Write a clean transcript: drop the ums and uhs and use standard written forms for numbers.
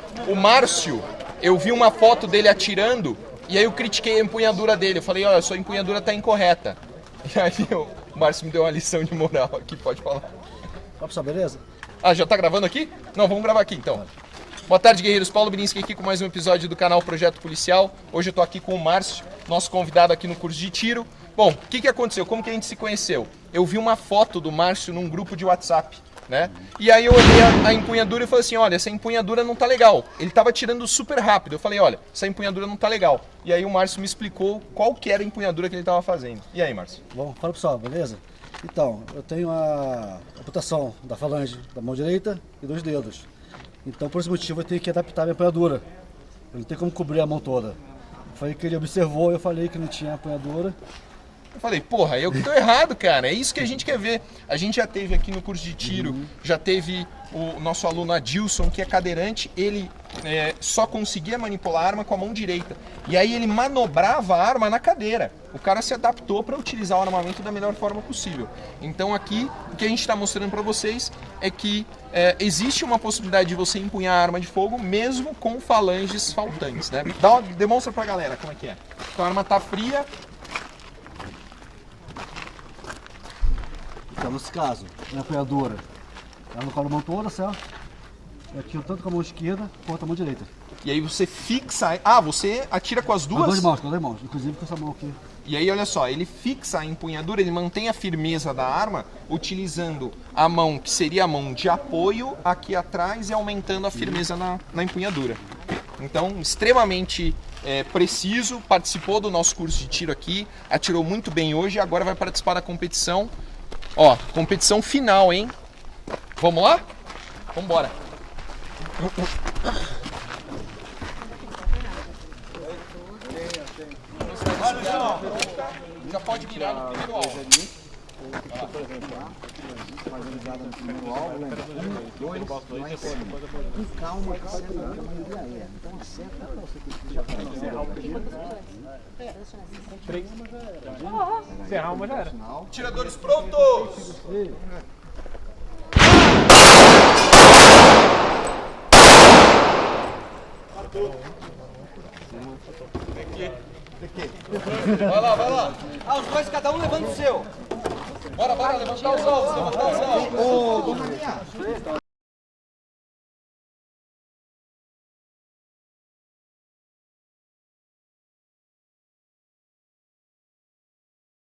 O Márcio, eu vi uma foto dele atirando e aí eu critiquei a empunhadura dele. Eu falei, olha, sua empunhadura tá incorreta. E aí o Márcio me deu uma lição de moral aqui, pode falar. Tá, pessoal, beleza? Ah, já tá gravando aqui? Não, vamos gravar aqui então. Boa tarde, guerreiros. Paulo Birinski aqui com mais um episódio do canal Projeto Policial. Hoje eu tô aqui com o Márcio, nosso convidado aqui no curso de tiro. Bom, o que aconteceu? Como que a gente se conheceu? Eu vi uma foto do Márcio num grupo de WhatsApp, né? E aí eu olhei a empunhadura e falei assim, olha, essa empunhadura não tá legal. Ele tava tirando super rápido. Eu falei, olha, essa empunhadura não tá legal. E aí o Márcio me explicou qual que era a empunhadura que ele tava fazendo. E aí, Márcio? Bom, fala pessoal, beleza? Então, eu tenho a amputação da falange da mão direita e dos dedos. Então, por esse motivo, eu tenho que adaptar a minha empunhadura. Eu não tenho como cobrir a mão toda. Foi que ele observou, eu falei que não tinha empunhadura. Eu falei, porra, eu que tô errado, cara. É isso que a gente quer ver. A gente já teve aqui no curso de tiro, já teve o nosso aluno Adilson, que é cadeirante, ele só conseguia manipular a arma com a mão direita. E aí ele manobrava a arma na cadeira. O cara se adaptou para utilizar o armamento da melhor forma possível. Então aqui, o que a gente está mostrando para vocês é que existe uma possibilidade de você empunhar a arma de fogo mesmo com falanges faltantes, né? Demonstra pra galera como é que é. Então a arma tá fria. Então, nesse caso, minha empunhadura, ela não cola a mão toda, certo? Eu atiro tanto com a mão esquerda quanto a mão direita. E aí você fixa... Ah, você atira com as duas? Com as duas mãos, inclusive com essa mão aqui. E aí, olha só, ele fixa a empunhadura, ele mantém a firmeza da arma, utilizando a mão que seria a mão de apoio aqui atrás e aumentando a firmeza na empunhadura. Então, extremamente preciso, participou do nosso curso de tiro aqui, atirou muito bem hoje e agora vai participar da competição. Ó, competição final, hein? Vamos lá? Vambora. Já pode mirar no primeiro alvo. Fazendo jada no primeiro alvo, lembra? 1, 2, lá em cima. Com calma, que pode pegar, que a maioria é. Então acerta pra você que já Encerrar uma já era. Tiradores prontos! Vai lá, vai lá. Ah, os dois, cada um levando o seu. Bora, levantar os alvos, levantar os alvos. Ô, dona Maria,